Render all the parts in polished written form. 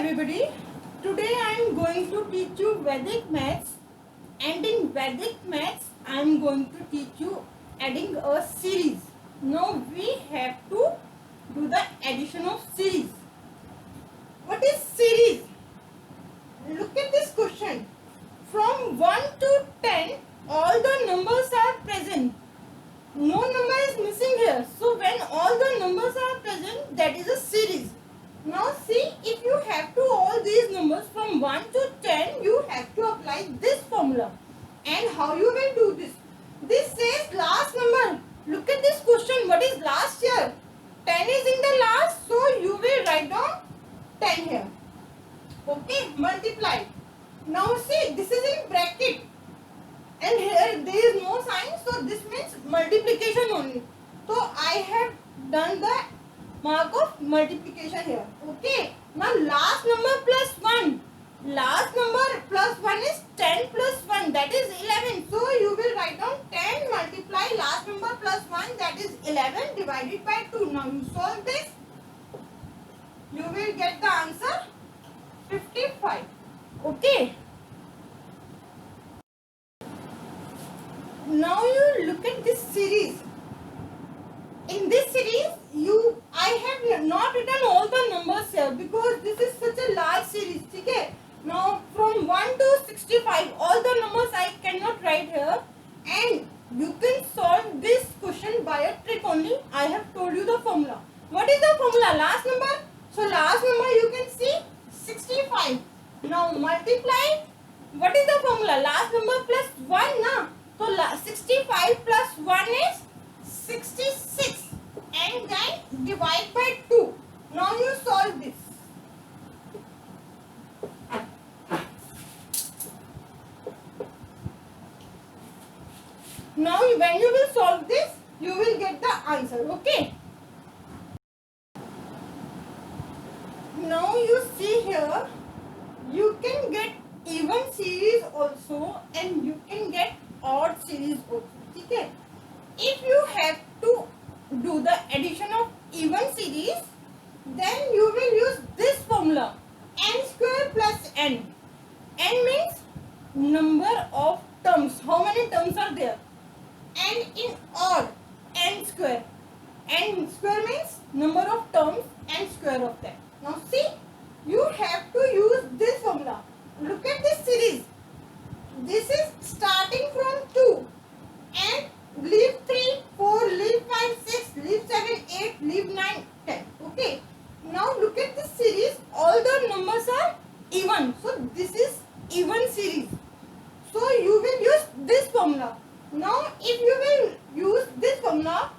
everybody. Today I am going to teach you Vedic maths, and in Vedic maths I am going to teach you adding a series. Now we have to do the addition of series. What is series? Look at this question. From 1 to 10 all the numbers are present. No number is missing here. So when all the numbers are present, that is a series. Now see, if you have to all these numbers from 1 to 10, you have to apply this formula. And how you will do this? This says last number. Look at this question. What is last here? 10 is in the last, so you will write down 10 here. Okay, multiply. Now see, this is in bracket. And here there is no sign, so this means multiplication only. So I have done the mark of multiplication here. Okay. Now last number plus 1. Last number plus 1 is 10 plus 1, that is 11. So you will write down 10 multiply last number plus 1, that is 11 divided by 2. Now you solve this. You will get the answer 55. Okay. Now you look at this series. In this series, I have not written all the numbers here because this is such a large series. Okay? Now from 1 to 65, all the numbers I cannot write here, and you can solve this question by a trick only. I have told you the formula. What is the formula? Last number. So last number you can see 65. Now multiply. What is the formula? Last number plus 1 na. So 65 plus 1 is 66, and then divide by 2. Now you solve this. Now when you will solve this, you will get the answer. Okay. Now you see here, you can get even series also, and you can get odd series also. Okay. If you have to do the addition of even series, then you will use this formula, n square plus n. N means number of terms. How many terms are there? And in odd, n square. N square means number of terms, n square of that. Now see, you have to use this formula. Look at this series. This is starting from 2 and leave 3, 4, leave 5, 6, leave 7, 8, leave 9, 10. Okay. Now look at this series. All the numbers are even. So this is even series. So you will use this formula. Now if you will use this formula,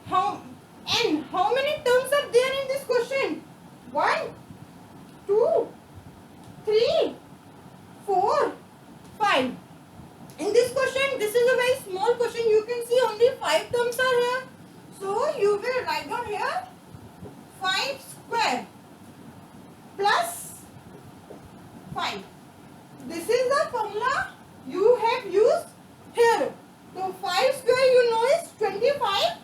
how many terms are there in this question? 1, 2, 3, 4, 5. In this question, this is a very small question. You can see only 5 terms are here. So you will write down here 5 square plus 5. This is the formula you have used here. So 5 square you know is 25.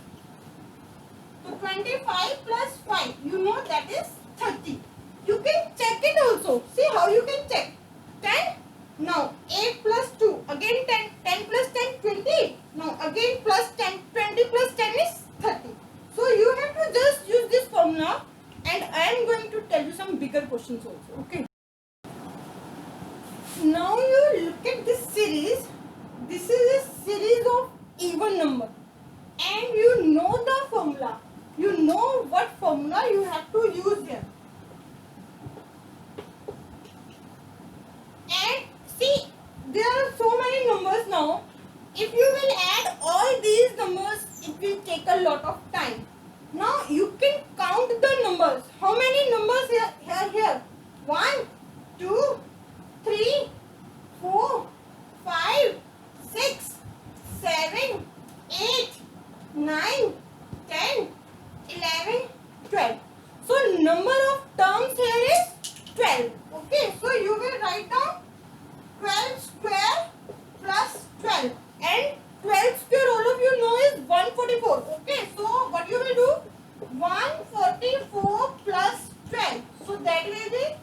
So 25 plus 5, you know that is 30. You can check it also. See how you can check. 10. Now 8 plus 2, again 10, 10 plus 10, 20. Now again plus 10, 20 plus 10 is 30. So you have to just use this formula, and I am going to tell you some bigger questions also. Okay. Now you look at this series. This is a series of even number, and you know the formula. You know what formula you have to use here. And see, there are so many numbers now. If you will add all these numbers, it will take a lot of time. Now you can count the numbers. How many numbers here? 1, 2, 3, 4, 5, 6, 7, 8, 9, 10, 11, 12. So number of terms here is 12. Okay, so you will write down 12 square plus 12, and 12 square all of you know is 144. Okay, so what you will do? 144 plus 12. So that will be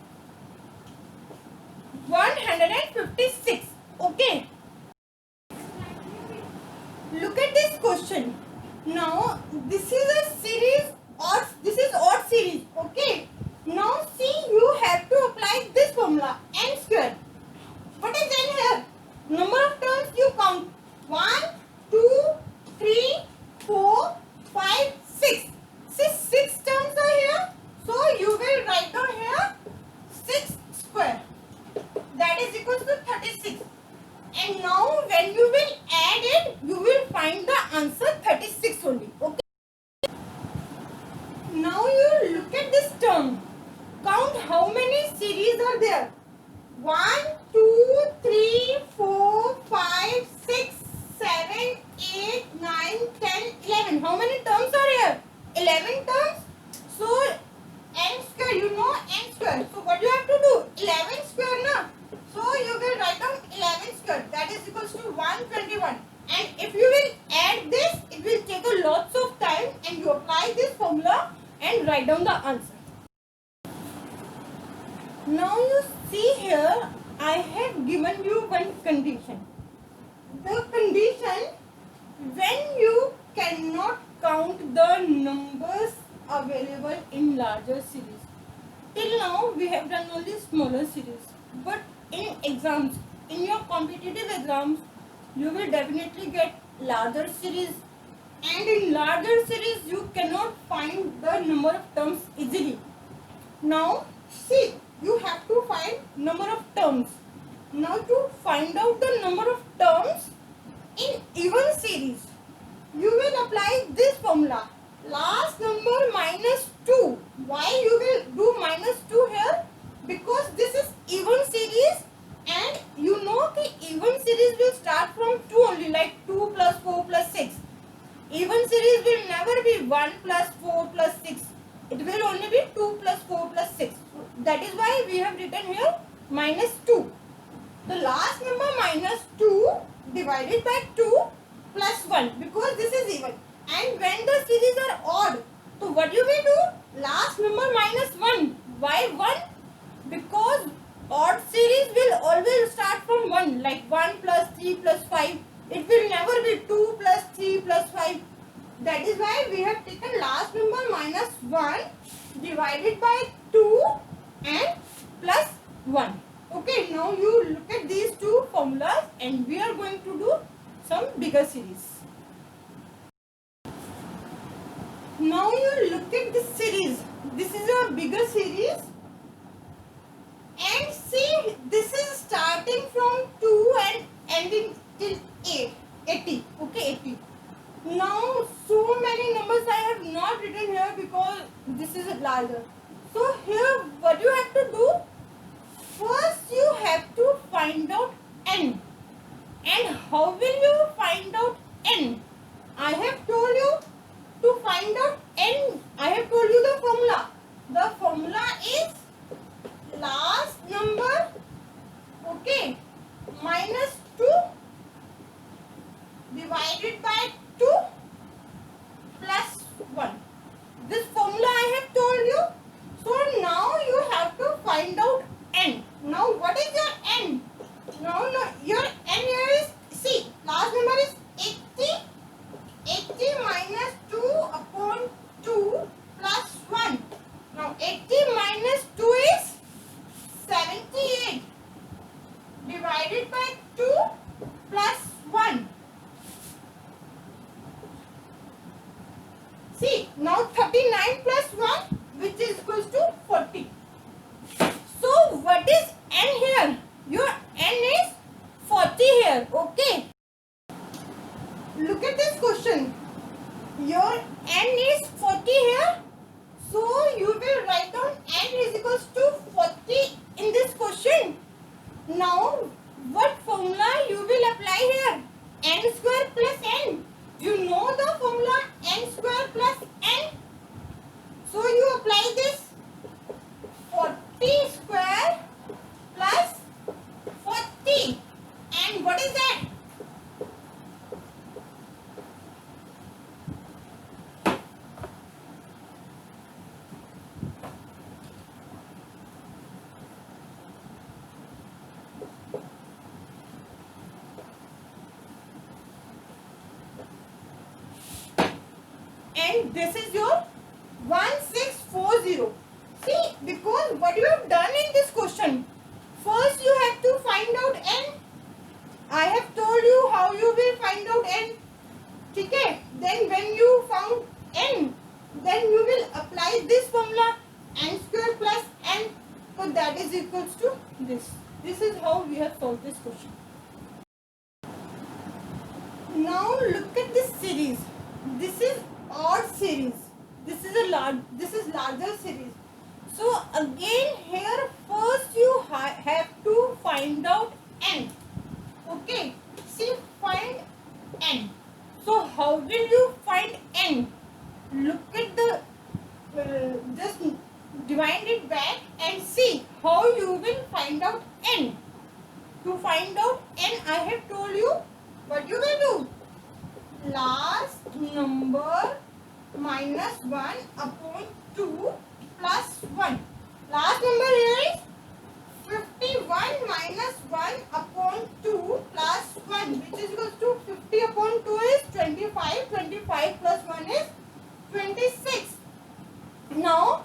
are there? 1, 2, 3, 4, 5, 6, 7, 8, 9, 10, 11. How many terms are here? 11 terms. So n square, you know n square. So what you have to do? 11 square na. So you will write down 11 square. That is equals to 121. And if you will add this, it will take a lots of time, and you apply this formula and write down the answer. Now you see here, I have given you one condition. The condition, when you cannot count the numbers available in larger series. Till now we have done only smaller series, but in exams, in your competitive exams, you will definitely get larger series, and in larger series you cannot find the number of terms easily. Now see, you have to find number of terms. Now to find out the number of terms in even series, you will apply this formula, last number minus 2. Why you will do minus 2 here? Because this is even series, and you know that even series will start from 2 only, like 2 plus 4 plus 6. Even series will never be 1 plus 4 plus 6. It will only be 2 plus 4 plus 6. That is why we have written here minus 2. The last number minus 2 divided by 2 plus 1, because this is even. And when the series are odd, so what you will do? Last number minus 1. Why 1? Because odd series will always start from 1, like 1 plus 3 plus 5. It will never be 2 plus 3 plus 5. That is why we have taken last number minus 1 divided by 2 and plus 1. Okay, now you look at these two formulas, and we are going to do some bigger series. Now you look at this series. This is a bigger series, and see, this is starting from 2 and ending till 80. Okay, 80. Now so many numbers I have not written here because this is larger. So here what you have to do? First you have to find out n. And how will you find out n? I have told you to find out n. I have told you the formula. The formula is last number, okay, minus 2 divided by 2 plus 1. This formula I have told you. So now you have to find out n. Now what is your n? No, your n here is, see, last number is 80. 80 minus 2 upon 2 plus 1. Now 80 minus 2 is 78 divided by 2 plus 1. See, now 39 plus 1, which is equals to 40. So what is n here? Your n is 40 here. Okay. Look at this question. Your n is 40 here. So you will write down n is equals to 40 in this question. Now what formula you will apply here? N square plus n. You know the formula n square plus n. So you apply this 40 square plus 40. And what is that? And this is your 1640. See, because what you have done in this question, first you have to find out n. I have told you how you will find out n. Okay? Then when you found n, then you will apply this formula, n square plus n. So that is equals to this. This is how we have solved this question. Now look at this series. This is odd series. This is larger series. So again here first you have find out n. Okay, see, find n. So how will you find n? Look at the just divide it back and see how you will find out n. To find out n, I have told you what you will do. Last number minus 1 upon 2 plus 1. Last number here is 51 minus 1 upon 2 plus 1, which is equals to 50 upon 2 is 25. 25 plus 1 is 26. Now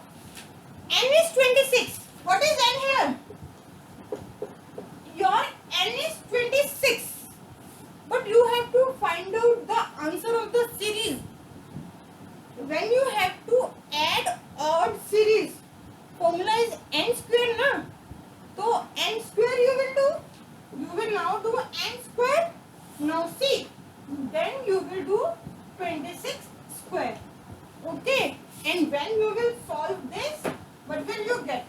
n is 26. What is n here? Your n is 26. But you have to find out the answer of the series. When you have to add odd series, formula is n square, na? So n square you will do. You will now do n square. Now see, then you will do 26 square. Okay. And when you will solve this, what will you get?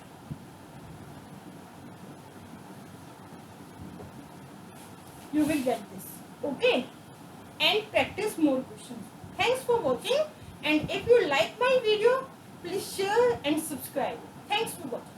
You will get this. Okay. And practice more questions. Thanks for watching. And if you like my video, please share and subscribe. Thanks for watching.